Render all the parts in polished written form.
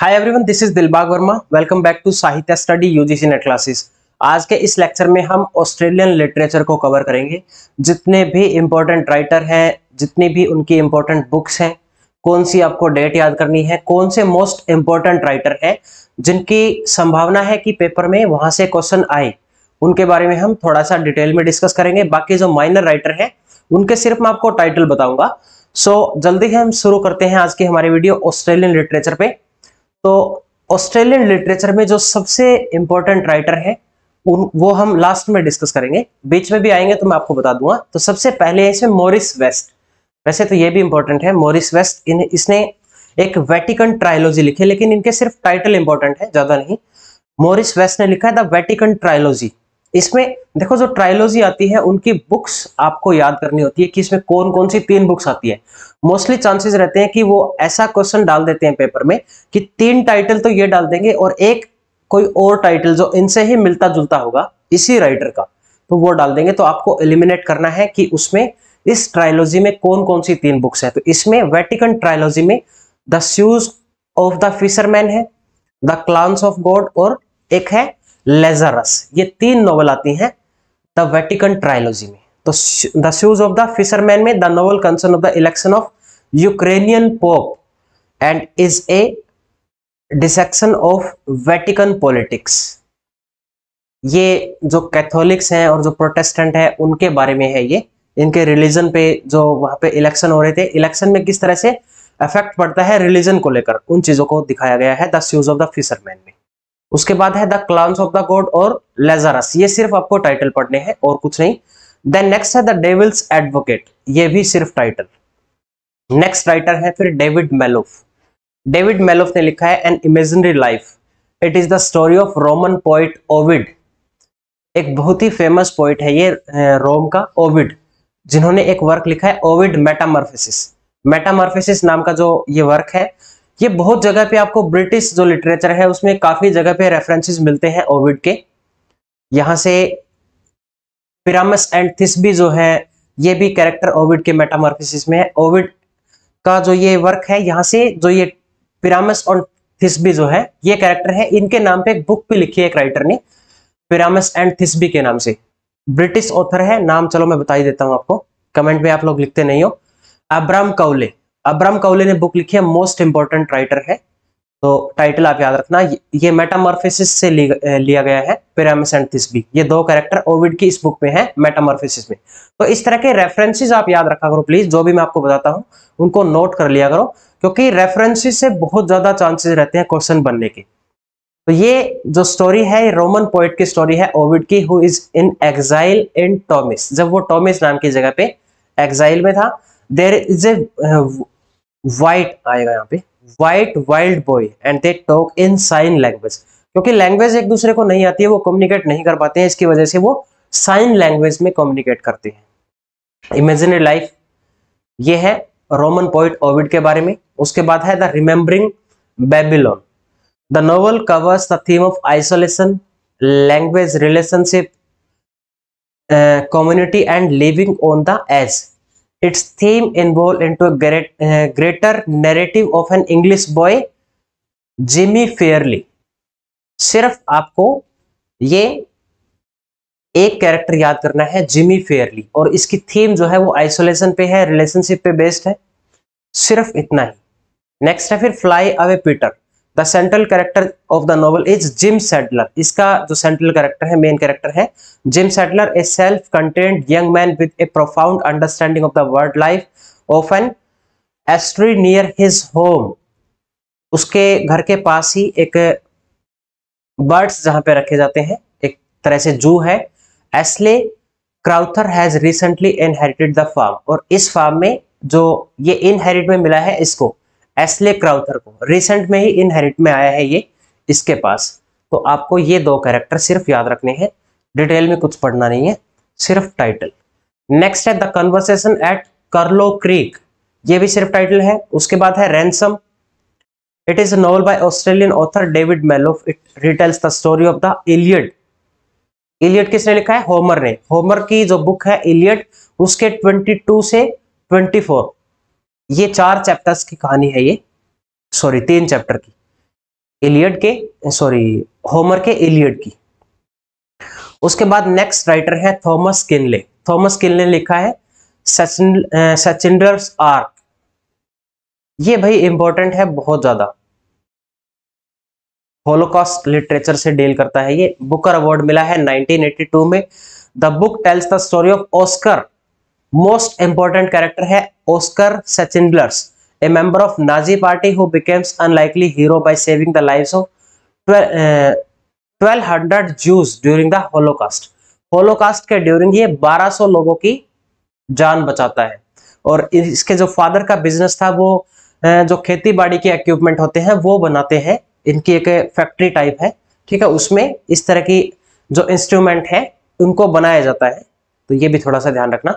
Hi everyone, this is Dilbag Verma. Welcome back to Sahitya study UGC NET classes. आज के इस lecture में हम ऑस्ट्रेलियन लिटरेचर को कवर करेंगे। जितने भी इंपॉर्टेंट राइटर हैं, जितनी भी उनकी इंपॉर्टेंट बुक्स हैं, कौन सी आपको डेट याद करनी है, कौन से मोस्ट इंपॉर्टेंट राइटर हैं जिनकी संभावना है कि पेपर में वहां से क्वेश्चन आए, उनके बारे में हम थोड़ा सा डिटेल में डिस्कस करेंगे। बाकी जो माइनर राइटर हैं उनके सिर्फ मैं आपको टाइटल बताऊंगा। जल्दी ही हम शुरू करते हैं आज की हमारी वीडियो ऑस्ट्रेलियन लिटरेचर पे। तो ऑस्ट्रेलियन लिटरेचर में जो सबसे इंपॉर्टेंट राइटर है वो हम लास्ट में डिस्कस करेंगे, बीच में भी आएंगे तो मैं आपको बता दूंगा। तो सबसे पहले है इसमें मॉरिस वेस्ट। वैसे तो ये भी इंपॉर्टेंट है, मॉरिस वेस्ट। इसने एक वेटिकन ट्रायोलॉजी लिखी है, लेकिन इनके सिर्फ टाइटल इंपॉर्टेंट है, ज्यादा नहीं। मॉरिस वेस्ट ने लिखा है द वेटिकन ट्रायोलॉजी। इसमें देखो, जो ट्रायोलॉजी आती है उनकी बुक्स आपको याद करनी होती है कि इसमें कौन कौन सी 3 बुक्स आती है। मोस्टली चांसेस रहते हैं कि वो ऐसा क्वेश्चन डाल देते हैं पेपर में कि 3 टाइटल तो ये डाल देंगे और एक कोई और टाइटल जो इनसे ही मिलता जुलता होगा इसी राइटर का, तो वो डाल देंगे। तो आपको एलिमिनेट करना है कि उसमें इस ट्रायोलॉजी में कौन कौन सी 3 बुक्स है। तो इसमें वेटिकन ट्रायोलॉजी में the shoes of the fisherman है, द क्लाउन्स ऑफ गॉड और एक है लेजरस। ये 3 नॉवल आती हैं द वेटिकन ट्रायोलॉजी में। तो the shoes of the fisherman में the novel concern of the election of Ukrainian pope and is a dissection of Vatican politics. ये जो कैथोलिक्स हैं और जो प्रोटेस्टेंट हैं उनके बारे में है। ये इनके रिलीजन पे जो वहां पे इलेक्शन हो रहे थे, इलेक्शन में किस तरह से इफेक्ट पड़ता है रिलीजन को लेकर, उन चीजों को दिखाया गया है the shoes of the fisherman में। उसके बाद है the clowns of the God और लेजरस। ये सिर्फ आपको टाइटल पढ़ने हैं और कुछ नहीं। देन नेक्स्ट है द डेविल्स एडवोकेट, ये भी सिर्फ टाइटल। नेक्स्ट राइटर है फिर डेविड मेलोफ। डेविड मेलोफ ने लिखा है an imaginary life, it is the story of Roman poet Ovid. एक बहुत ही फेमस पोइट है ये रोम का ओविड, जिन्होंने एक वर्क लिखा है ओविड मेटामॉर्फोसिस। मेटामॉर्फोसिस नाम का जो ये वर्क है, ये बहुत जगह पे आपको ब्रिटिश जो लिटरेचर है उसमें काफी जगह पे रेफरेंसेस मिलते हैं ओविड के। यहां से पिरामस एंड थिस्बी जो है, ये भी कैरेक्टर ओविड के मेटामॉर्फोसिस में है। ओविड का जो ये वर्क है, यहाँ से जो ये पिरामस और थिस्बी जो है ये कैरेक्टर है, इनके नाम पे एक बुक भी लिखी है एक राइटर ने, पिरामस एंड थिस्बी के नाम से। ब्रिटिश ऑथर है, नाम चलो मैं बता ही देता हूं आपको, कमेंट में आप लोग लिखते नहीं हो। Abram Cowley. अब्राम काउले ने बुक लिखी है, मोस्ट इंपॉर्टेंट राइटर है। तो टाइटल आप याद रखना, ये मेटामॉर्फोसिस से लिया गया है, पिरामिस एंड थिस्बी। ये 2 कैरेक्टर ओविड की इस बुक में है मेटामॉर्फोसिस में। तो इस तरह के रेफरेंसेस आप याद रखा करो प्लीज, जो भी मैं आपको बताता हूं उनको नोट कर लिया करो, क्योंकि रेफरेंसेस से बहुत ज्यादा चांसेस रहते हैं क्वेश्चन बनने के। तो ये जो स्टोरी है रोमन पोइट की स्टोरी है ओविड की, who is in exile in Tomis. जब वो टॉमिस नाम की जगह पे एग्जाइल में था, देयर इज ए वाइट आएगा यहाँ पे, white wild boy and they talk in sign language. क्योंकि लैंग्वेज एक दूसरे को नहीं आती है, वो कम्युनिकेट नहीं कर पाते हैं, इसकी वजह से वो साइन लैंग्वेज में कम्युनिकेट करते हैं। इमेजिनरी लाइफ ये है रोमन पोइट ओविड के बारे में। उसके बाद है the remembering Babylon. The novel covers the theme of isolation, language, relationship, community and living on the edge. Its theme involved into a greater narrative of an English boy, Jimmy Fairley. सिर्फ आपको ये एक character याद करना है, Jimmy Fairlie, और इसकी theme जो है वो आइसोलेशन पे है, रिलेशनशिप पे बेस्ड है, सिर्फ इतना ही। नेक्स्ट है फिर fly away Peter. The central character of the novel is Jim Sadler. इसका जो सेंट्रल कैरेक्टर है, मेन कैरेक्टर है Jim Sadler, a self contained young man with a profound understanding of the world life of an estuary near his home. उसके घर के पास ही एक birds जहां पे रखे जाते हैं, एक तरह से जू है। Ashley Crowther has recently inherited the farm, और इस फार्म में जो ये इनहेरिट में मिला है इसको, एस्ले क्राउथर को रिसेंट में ही इनहेरिट में आया है ये इसके पास। तो आपको ये 2 कैरेक्टर सिर्फ याद रखने हैं, डिटेल में कुछ पढ़ना नहीं है, सिर्फ टाइटल। नेक्स्ट है the conversation at Curlow Creek, ये भी सिर्फ टाइटल है। उसके बाद है ransom. It is a novel by Australian author David Malouf. It retells the story of the Iliad. Iliad किसने लिखा है? होमर ने। होमर की जो बुक है इलियड, उसके 22 से 24 ये 4 चैप्टर्स की कहानी है, ये सॉरी 3 चैप्टर की। इलियड के, सॉरी, होमर के इलियड की। उसके बाद नेक्स्ट राइटर है थॉमस किनले। थॉमस किनले लिखा है सचिंडर्स आर्क। ये भाई इंपॉर्टेंट है बहुत ज्यादा, होलोकॉस्ट लिटरेचर से डील करता है। ये बुकर अवार्ड मिला है 1982 में। The book tells the story of Oscar, most important character है Oscar Schindler's, a member of Nazi party who becomes unlikely hero by saving the lives of 1200 Jews during the Holocaust. Holocaust के during ये 1200 लोगों की जान बचाता है। और इसके जो फादर का बिजनेस था वो जो खेती बाड़ी के इक्विपमेंट होते हैं वो बनाते हैं। इनकी एक फैक्ट्री टाइप है, ठीक है, उसमें इस तरह की जो इंस्ट्रूमेंट है उनको बनाया जाता है। तो ये भी थोड़ा सा ध्यान रखना।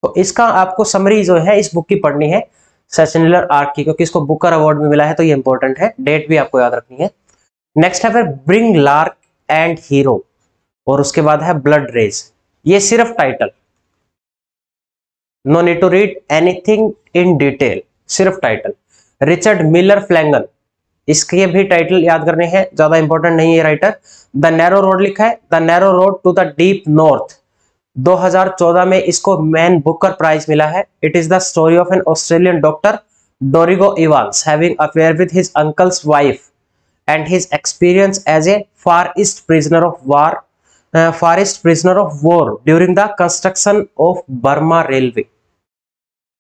तो इसका आपको समरी जो है इस बुक की पढ़नी है, सचिंडलर आर्क की, क्योंकि इसको बुकर अवार्ड में मिला है तो ये इंपॉर्टेंट है। डेट भी आपको याद रखनी है। नेक्स्ट है फिर ब्रिंग लार्क एंड हीरो, और उसके बाद है ब्लड रेज। ये सिर्फ title, no need to read anything in detail, सिर्फ टाइटल। रिचर्ड मिलर फ्लैंगन, इसके भी टाइटल याद करने हैं, ज्यादा इंपॉर्टेंट नहीं है राइटर। द नैरो रोड लिखा है, the narrow road to the deep north. 2014 में इसको मैन बुकर प्राइज मिला है। It is the story of an Australian doctor Dorrigo Evans having affair with his uncle's wife and his experience as a far east prisoner of war during the construction of Burma railway.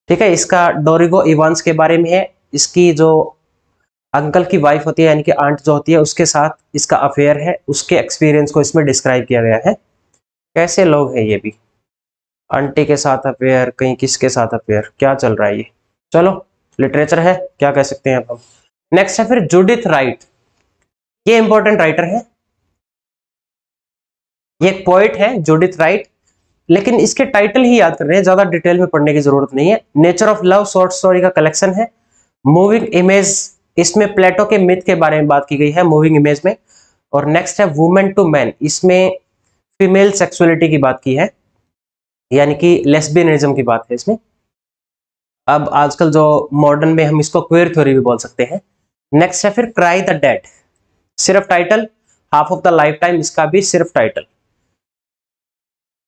ठीक है, इसका Dorrigo Evans के बारे में है। इसकी जो uncle की वाइफ होती है यानी कि आंट जो होती है उसके साथ इसका अफेयर है, उसके एक्सपीरियंस को इसमें डिस्क्राइब किया गया है। कैसे लोग हैं ये भी, आंटी के साथ अफेयर, कहीं किसके साथ अफेयर, क्या चल रहा है ये। चलो लिटरेचर है, क्या कह सकते हैं अब हम। नेक्स्ट है फिर जूडिथ राइट। ये इंपॉर्टेंट राइटर है, ये एक पोइट है जूडिथ राइट, लेकिन इसके टाइटल ही याद कर रहे हैं, ज्यादा डिटेल में पढ़ने की जरूरत नहीं है। Nature of love short story का कलेक्शन है। मूविंग इमेज, इसमें प्लेटो के मिथ के बारे में बात की गई है मूविंग इमेज में। और नेक्स्ट है वुमेन टू मैन, इसमें फीमेल सेक्सुअलिटी की बात की है, यानी कि लेस्बियनिज्म की बात है इसमें। अब आजकल जो मॉडर्न में हम इसको क्वेयर थ्योरी भी बोल सकते हैं। नेक्स्ट है फिर क्राई द डेड, सिर्फ title. Half of the life time, इसका भी सिर्फ title.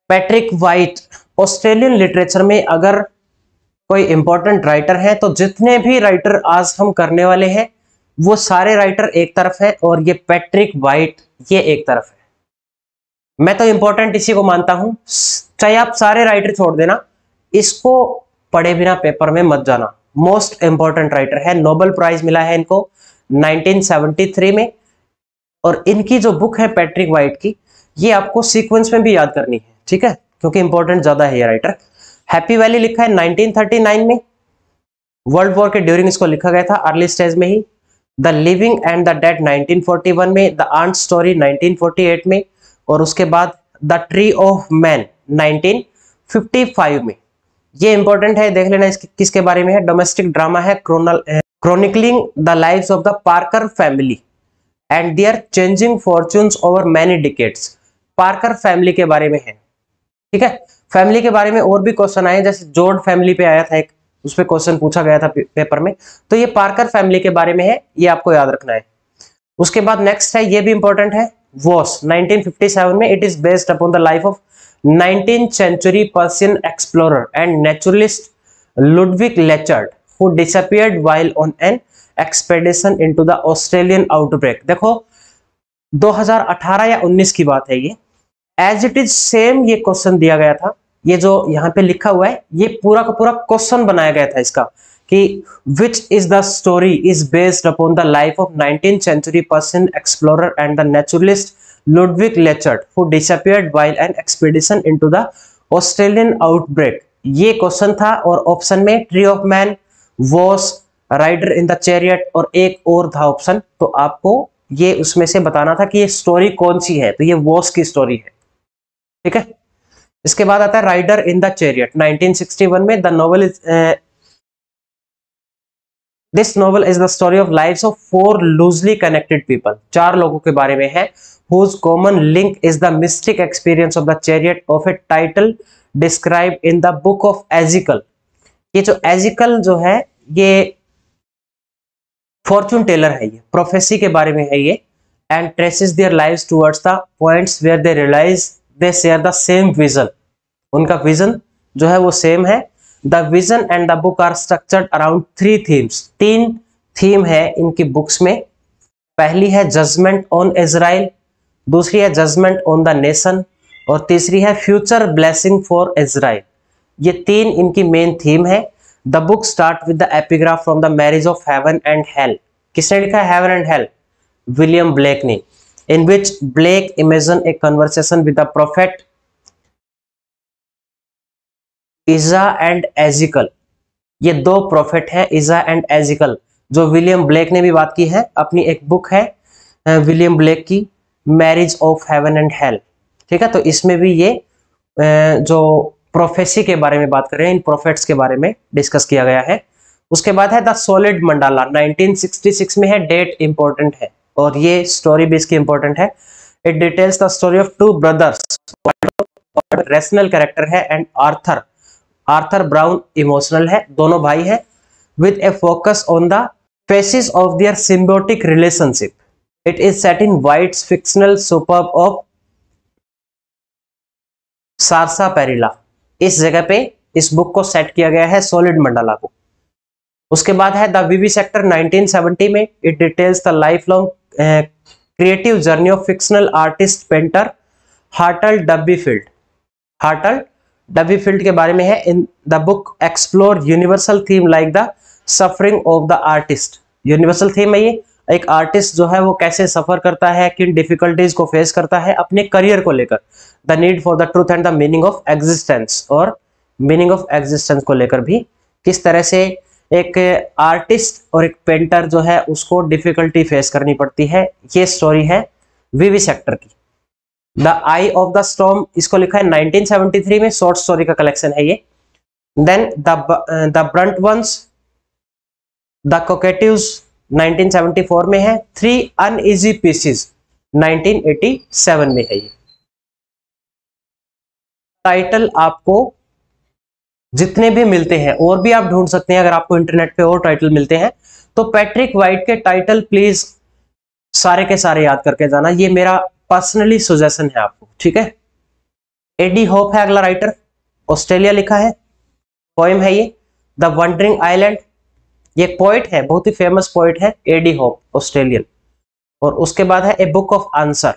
Patrick white, Australian literature में अगर कोई इंपॉर्टेंट राइटर है तो जितने भी राइटर आज हम करने वाले हैं वो सारे राइटर एक तरफ है और ये पैट्रिक वाइट ये एक तरफ है। मैं तो इंपॉर्टेंट इसी को मानता हूं, चाहे आप सारे राइटर छोड़ देना, इसको पढ़े बिना पेपर में मत जाना। मोस्ट इंपॉर्टेंट राइटर है, नोबेल प्राइज मिला है इनको 1973 में। और इनकी जो बुक है पैट्रिक वाइट की, ये आपको सीक्वेंस में भी याद करनी है, ठीक है, क्योंकि इंपॉर्टेंट ज्यादा है ये राइटर। हैप्पी वैली लिखा है 1939 में, वर्ल्ड वॉर के ड्यूरिंग इसको लिखा गया था, अर्ली स्टेज में ही। The living and the dead 1941 में, द आंट स्टोरी 1948 में, और उसके बाद द ट्री ऑफ मैन 1955 में। ये इंपॉर्टेंट है, देख लेना इसके किसके बारे में है। डोमेस्टिक ड्रामा है, chronicling the lives of the Parker family and their changing fortunes over many decades. Parker family के बारे में है, ठीक है। फैमिली के बारे में और भी क्वेश्चन आए, जैसे जॉर्ज फैमिली पे आया था एक, उस पे क्वेश्चन पूछा गया था पेपर में, तो ये पार्कर फैमिली के बारे में है, ये आपको याद रखना है। उसके बाद नेक्स्ट है, ये भी इंपॉर्टेंट है, वॉस 1957 में। It is based upon the life of 19th century Persian explorer and naturalist Ludwig Leichhardt who disappeared while on an expedition into the Australian outbreak. देखो 2018 या 19 की बात है ये, एज इट इज सेम ये question दिया गया था। ये जो यहाँ पे लिखा हुआ है ये पूरा का पूरा क्वेश्चन बनाया गया था इसका, कि which is the story is based upon the life of 19th century Persian explorer and the naturalist Ludwig Leichhardt who disappeared while an expedition into the Australian outbreak. ये क्वेश्चन था, और ऑप्शन में tree of man, was, rider in the chariot और एक और था option. तो आपको ये उसमें से बताना था कि ये स्टोरी कौन सी है, तो ये वॉस की स्टोरी है, ठीक है। इसके बाद आता है राइडर इन द चैरियट 1961 में। The novel is this novel is the story of lives of 4 loosely connected people. 4 लोगों के बारे में है, whose common link is the mystic experience of the chariot of a title described in the book of Ezekiel। ये जो एजिकल जो है ये फॉर्चून टेलर है, ये प्रोफेसी के बारे में है ये। And traces their lives towards the points where they realise they share the same vision. उनका विजन जो है वो सेम है। The vision and the book are structured around 3 themes. 3 theme है इनकी बुक्स में। पहली है जजमेंट ऑन इजराइल, दूसरी है जजमेंट ऑन द नेशन, और तीसरी है फ्यूचर ब्लेसिंग फॉर इजराइल। ये 3 इनकी मेन थीम है। The book start with the epigraph from the marriage of heaven and hell. किसने लिखा है heaven and hell? William Blake ने। In which Blake imagine a conversation with the prophet Isaiah and Ezekiel. ये 2 prophet हैं, इजा and एजिकल, जो William Blake ने भी बात की है। अपनी एक बुक है विलियम ब्लेक की, marriage of heaven and hello. ठीक है, तो इसमें भी ये जो प्रोफेसी के बारे में बात कर रहे हैं, इन प्रोफेट्स के बारे में डिस्कस किया गया है। उसके बाद है द सॉलिड मंडाला, 1966 में है। डेट इंपॉर्टेंट है और ये स्टोरी भी इसकी इंपॉर्टेंट है। It details the story of 2 brothers, rational character है, एंड आर्थर ब्राउन इमोशनल है। दोनों भाई हैं with a focus on the phases of their symbiotic relationship. It is set in White's fictional suburb of सारसापेरिला। इस जगह पे इस बुक को सेट किया गया है, सॉलिड मंडाला को। उसके बाद है द विवी सेक्टर, 1970 में। It details the life long creative journey of fictional artist painter Hurtle Duffield. Hurtle Duffield के बारे में है। In the book explore universal theme like the suffering of the artist. Universal theme है ये, एक artist जो है वो कैसे सफर करता है, किन डिफिकल्टीज को फेस करता है अपने करियर को लेकर। The need for the truth and the meaning of existence, और मीनिंग ऑफ एग्जिस्टेंस को लेकर भी किस तरह से एक आर्टिस्ट और एक पेंटर जो है उसको डिफिकल्टी फेस करनी पड़ती है। ये स्टोरी है विवी सेक्टर की। The I of the storm, इसको लिखा है 1973 में, शॉर्ट स्टोरी का कलेक्शन है ये। Then the Burnt Ones, the Cockatoos 1974 में है। 3 अनइजी पीसेस 1987 में है ये। टाइटल आपको जितने भी मिलते हैं, और भी आप ढूंढ सकते हैं अगर आपको इंटरनेट पे और टाइटल मिलते हैं, तो पैट्रिक वाइट के टाइटल प्लीज सारे के सारे याद करके जाना। ये मेरा पर्सनली सजेशन है आपको, ठीक है। एडी होप है अगला राइटर, ऑस्ट्रेलिया लिखा है, पोएम है ये द वंडरिंग आइलैंड। ये पोइट है, बहुत ही फेमस पोइट है एडी होप, ऑस्ट्रेलियन। और उसके बाद है a book of answer.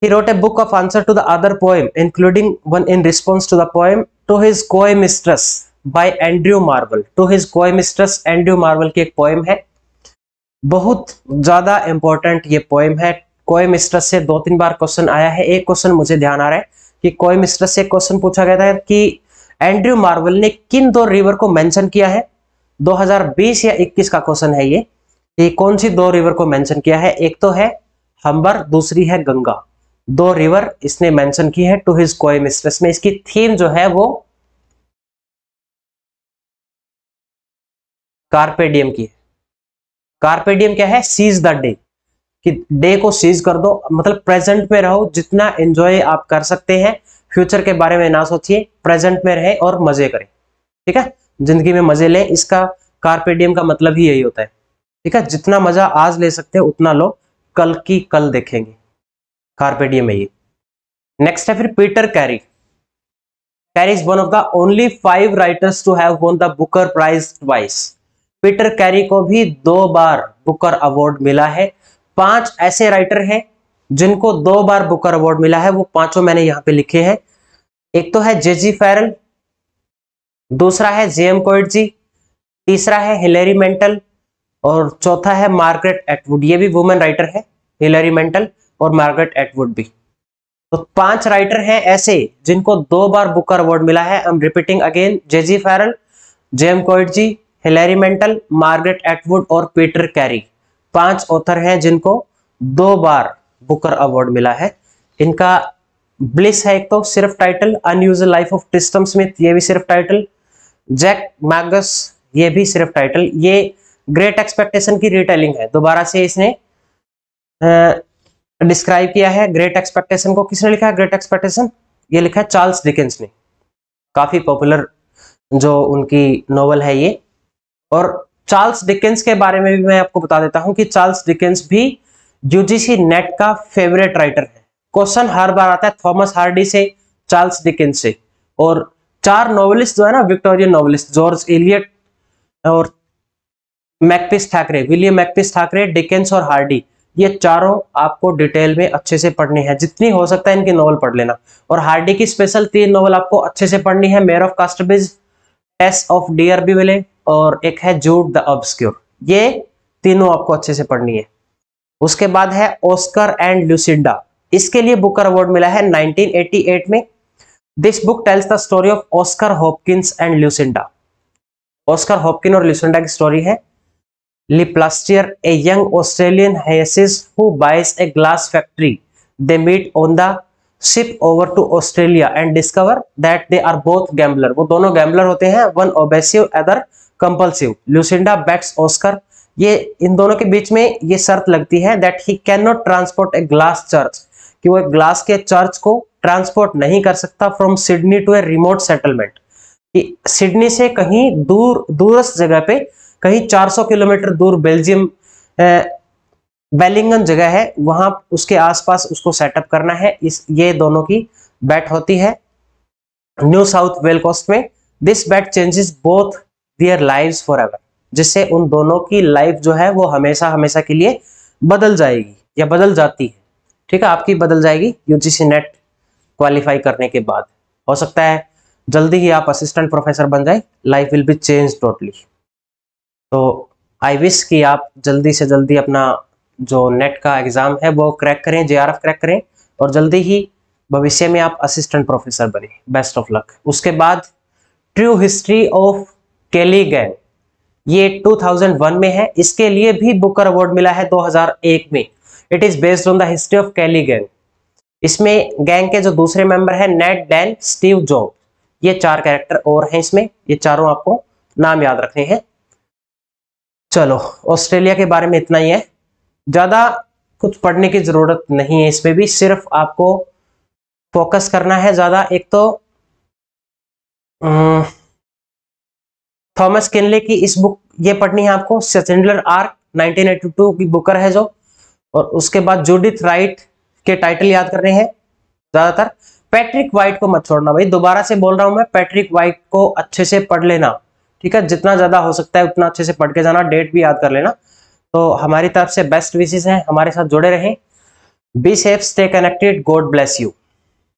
He wrote a book of answer to the other poem, including one in response to the poem to his coy mistress by Andrew Marvell. To his coy mistress Andrew Marvell की एक poem है, बहुत ज्यादा important ये poem है। कोय mistress से 2-3 बार question आया है। एक क्वेश्चन मुझे ध्यान आ रहा है कि कोय मिस्ट्रेस से क्वेश्चन पूछा गया था कि एंड्रयू मार्वल ने किन 2 रिवर को मेंशन किया है। 2020 या 21 का क्वेश्चन है ये कौन सी 2 रिवर को मेंशन किया है। एक तो है हम्बर, दूसरी है गंगा। 2 रिवर इसने मेंशन की है टू हिज कोय मिस्ट्रेस में। इसकी थीम जो है वो कार्पे डियम की है। कार्पे डियम क्या है? सीज द डे, कि डे को सीज कर दो, मतलब प्रेजेंट में रहो, जितना एंजॉय आप कर सकते हैं। फ्यूचर के बारे में ना सोचिए, प्रेजेंट में रहे और मजे करें, ठीक है, जिंदगी में मजे लें। इसका कार्पे डियम का मतलब ही यही होता है, ठीक है। जितना मजा आज ले सकते हैं उतना लो, कल की कल देखेंगे। कार्पे डियम है ये। नेक्स्ट है फिर Peter Carey. Carey is one of the only 5 writers to have won the Booker Prize twice. Peter Carey को भी 2 बार बुकर अवार्ड मिला है। 5 ऐसे राइटर हैं जिनको 2 बार बुकर अवार्ड मिला है, वो 5 मैंने यहां पे लिखे हैं। एक तो है जेजी फेरल, दूसरा है जेएम कोएट्जी, तीसरा है हिलेरी मेंटल, और चौथा है मार्गरेट एटवुड। ये भी वुमेन राइटर है, हिलेरी मेंटल और मार्गरेट एटवुड भी। तो 5 राइटर हैं ऐसे जिनको 2 बार बुकर अवार्ड मिला है। I am repeating again, J G Farrell, J M Coetzee, Hilary Mantel, Margaret Atwood और पीटर कैरी। 5 ऑथर हैं जिनको 2 बार बुकर अवार्ड मिला है। इनका ब्लिस है एक तो सिर्फ title, unusual life of Tristram Smith ये भी सिर्फ टाइटल, जैक मैगस ये भी सिर्फ टाइटल। ये ग्रेट एक्सपेक्टेशन की रिटेलिंग है, दोबारा से इसने डिस्क्राइब किया है। ग्रेट एक्सपेक्टेशन को किसने लिखा है? ग्रेट एक्सपेक्टेशन ये लिखा है चार्ल्स डिकेंस ने, काफी पॉपुलर जो उनकी नॉवल है ये। और चार्ल्स डिकेंस के बारे में भी मैं आपको बता देता हूं कि चार्ल्स डिकेंस भी यूजीसी नेट का फेवरेट राइटर है। क्वेश्चन हर बार आता है थॉमस हार्डी से, चार्ल्स डिकेंस से। और 4 नॉवेलिस्ट जो है ना, विक्टोरियन नॉवेलिस्ट, जॉर्ज एलियट और मैकपिस ठाकरे, विलियम मैकपिस ठाकरे, डिकेंस और हार्डी, ये चारों आपको डिटेल में अच्छे से पढ़नी है। जितनी हो सकता है इनकी नॉवल पढ़ लेना। और हार्डी की स्पेशल 3 नॉवल आपको अच्छे से पढ़नी है, mayor of कास्टरबिज, taste of DRB और एक है जूड द ऑब्सक्योर। ये तीनों आपको अच्छे से पढ़नी है। उसके बाद है ऑस्कर एंड ल्यूसिंडा। इसके लिए बुकर अवार्ड मिला है 1988 में। This book tells the story of Oscar Hopkins and Lucinda. Oscar Hopkin और ल्यूसिंडा की स्टोरी है। Liplastier, a young Australian hayes who buys a glass factory. They meet on the ship over to Australia and discover that they are both gambler. वो दोनों gambler होते हैं, one obsessive, other compulsive. Lucinda backs Oscar. ये इन दोनों के बीच में ये शर्त लगती है that he cannot transport a glass church, कि वो एक ग्लास के चर्च को ट्रांसपोर्ट नहीं कर सकता from Sydney to a remote settlement. कि सिडनी से कहीं दूरस्थ जगह पे, कहीं 400 किलोमीटर दूर बेल्जियम बेलिंगन जगह है, वहां उसके आसपास उसको सेटअप करना है। ये दोनों की बैट होती है न्यू साउथ वेल कोस्ट में। This bat changes both their lives forever, जिससे उन दोनों की लाइफ जो है वो हमेशा हमेशा के लिए बदल जाएगी या बदल जाती है। ठीक है, आपकी बदल जाएगी यूजीसी नेट क्वालिफाई करने के बाद। हो सकता है जल्दी ही आप असिस्टेंट प्रोफेसर बन जाए, life will be change totally. तो आई विश कि आप जल्दी से जल्दी अपना जो नेट का एग्जाम है वो क्रैक करें, जेआरएफ क्रैक करें, और जल्दी ही भविष्य में आप असिस्टेंट प्रोफेसर बने। Best of luck. उसके बाद ट्रू हिस्ट्री ऑफ कैलीगैन, ये 2001 में है। इसके लिए भी बुकर अवार्ड मिला है 2001 में। It is based on the history of Kelly Gang. इसमें गैंग के जो दूसरे मेंबर है नेड, डैन, स्टीव जॉब, ये 4 कैरेक्टर और हैं इसमें। ये चारों आपको नाम याद रखने हैं। चलो, ऑस्ट्रेलिया के बारे में इतना ही है, ज्यादा कुछ पढ़ने की जरूरत नहीं है। इसमें भी सिर्फ आपको फोकस करना है ज्यादा। एक तो थॉमस किनले की इस बुक ये पढ़नी है आपको, सेचेंडलर आर्क 1982 की बुकर है जो। और उसके बाद जूडिथ राइट के टाइटल याद करने हैं ज्यादातर। पैट्रिक वाइट को मत छोड़ना भाई, दोबारा से बोल रहा हूं मैं, पैट्रिक वाइट को अच्छे से पढ़ लेना। ठीक है, जितना ज्यादा हो सकता है उतना अच्छे से पढ़ के जाना, डेट भी याद कर लेना। तो हमारी तरफ से बेस्ट विशेस हैं, हमारे साथ जुड़े रहें। Be safe, stay connected, God bless you.